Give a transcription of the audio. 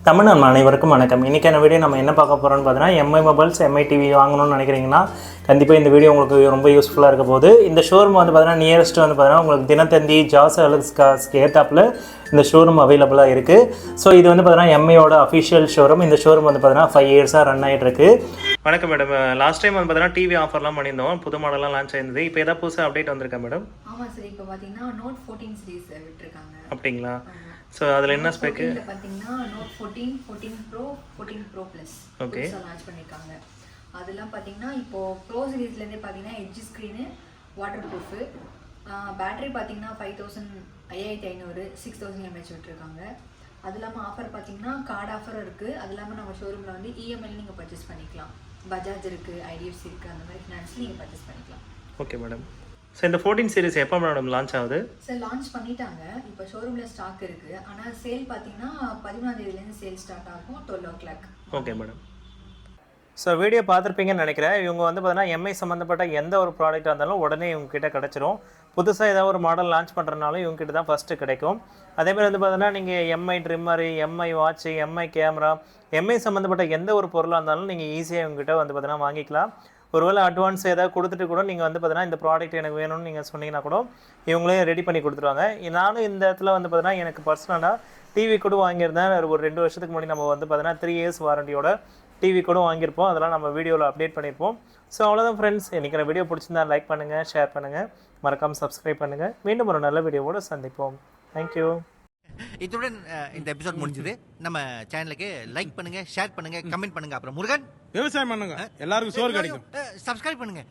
தமிழ் நம்ம அனைவருக்கும் வணக்கம். இன்றைக்கான வீடியோ நம்ம என்ன பார்க்க போகிறோம்னு பார்த்தீங்கன்னா, எம்ஐ மொபைல்ஸ் எம்ஐ டிவி வாங்கணும்னு நினைக்கிறீங்கன்னா கண்டிப்பாக இந்த வீடியோ உங்களுக்கு ரொம்ப யூஸ்ஃபுல்லாக இருக்க போகுது. இந்த ஷோரூம் வந்து பார்த்தீங்கன்னா நியரஸ்ட் வந்து பார்த்தீங்கன்னா உங்களுக்கு தினத்தந்தி ஜாஸ் அலெக்ஸ்காஸ்க்கு ஏற்றாப்பில் இந்த ஷோரூம் அவைலபிளாக இருக்குது. ஸோ இது வந்து பார்த்தீங்கன்னா எம்ஐயோட அஃபிஷியல் ஷோரூம். இந்த ஷோரூம் வந்து பார்த்தீங்கன்னா 5 இயர்ஸாக ரன் ஆகிட்டு இருக்கு. வணக்கம் மேடம். லாஸ்ட் டைம் வந்து பார்த்தீங்கன்னா டிவி ஆஃபர்லாம் பண்ணியிருந்தோம், புது மாடலாம் லான்ச் ஆயிருந்தது. இப்போ ஏதாவது புதுசாக அப்டேட் வந்திருக்கா மேடம்? ஆமாம் சார், இப்போ பார்த்தீங்கன்னா நோட் 14 சீரிஸ் விட்டுருக்காங்க. அப்படிங்களா? ஸோ அதில் என்ன ஸ்பெக்கு? பார்த்தீங்கன்னா note 14, 14 pro, 14 pro plus okay launch பண்ணியிருக்காங்க. அதெல்லாம் பார்த்தீங்கன்னா இப்போது ப்ரோ சீரீஸ்லேருந்தே பார்த்தீங்கன்னா edge screen, waterproof, battery பார்த்தீங்கன்னா 5500 6000 mAh விட்டுருக்காங்க. அது இல்லாமல் ஆஃபர் பார்த்தீங்கன்னா கார்டு ஆஃபர் இருக்குது. அது இல்லாமல் நம்ம ஷோரூமில் வந்து இஎம்ஐயில் நீங்கள் பர்ச்சேஸ் பண்ணிக்கலாம். பஜாஜ் இருக்குது, ஐடிஎஃப்சி இருக்குது, அந்த மாதிரி ஃபினான்ஸில் நீங்கள் பர்ச்சேஸ் பண்ணிக்கலாம். Okay madam. ஸோ இந்த 14 சீரிஸ் எப்போ மேடம் லான்ச் ஆகுது? சார் லான்ச் பண்ணிட்டாங்க, இப்போ ஷோரூமில் ஸ்டாக் இருக்குது. ஆனால் சேல் பார்த்தீங்கன்னா 11ஆம் தேதியிலேருந்து சேல் ஸ்டார்ட் ஆகும் 12 o'clock. Okay madam. So video பார்த்துருப்பீங்கன்னு நினைக்கிறேன். இவங்க வந்து பார்த்தீங்கன்னா எம்ஐ சம்மந்தப்பட்ட எந்த ஒரு ப்ராடக்டாக இருந்தாலும் உடனே இவங்ககிட்ட கிடச்சிரும். புதுசாக ஏதாவது ஒரு மாடல் லான்ச் பண்ணுறதுனாலும் இவங்ககிட்ட தான் ஃபஸ்ட்டு கிடைக்கும். அதேமாதிரி வந்து பார்த்தீங்கன்னா நீங்கள் Mi trimmer, Mi watch, Mi camera, Mi சம்மந்தப்பட்ட எந்த ஒரு பொருளாக இருந்தாலும் நீங்கள் ஈஸியாக இவங்ககிட்ட வந்து பார்த்தீங்கன்னா வாங்கிக்கலாம். ஒருவேளை அட்வான்ஸ் ஏதாவது கொடுத்துட்டு கூட நீங்கள் வந்து பார்த்தீங்கன்னா இந்த ப்ராடக்ட் எனக்கு வேணும்னு நீங்கள் சொன்னீங்கன்னா கூட இவங்களே ரெடி பண்ணி கொடுத்துருவாங்க. நானும் இந்த இடத்துல வந்து பார்த்தீங்கன்னா எனக்கு பர்சனலாக டிவி கூட வாங்கியிருந்தேன். ஒரு 2 வருஷத்துக்கு முன்னாடி நம்ம வந்து பார்த்தீங்கன்னா 3 இயர்ஸ் வாரண்டியோட டிவி கூட வாங்கியிருப்போம். அதெல்லாம் நம்ம வீடியோவில் அப்டேட் பண்ணியிருப்போம். ஸோ அவ்வளோதான் ஃப்ரெண்ட்ஸ். இன்றைக்கி வீடியோ பிடிச்சிருந்தா லைக் பண்ணுங்கள், ஷேர் பண்ணுங்கள், மறக்காமல் சப்ஸ்கிரைப் பண்ணுங்கள். மீண்டும் ஒரு நல்ல வீடியோவோடு சந்திப்போம். தேங்க்யூ. இத்துடன் இந்த எபிசோட் முடிஞ்சது. நம்ம சேனலுக்கு லைக் பண்ணுங்க, ஷேர் பண்ணுங்க, கமெண்ட் பண்ணுங்க. அப்புறம் முருகன் விவசாயம் பண்ணுங்க, எல்லாருக்கும் சோறு கிடைக்கும். சப்ஸ்கிரைப் பண்ணுங்க.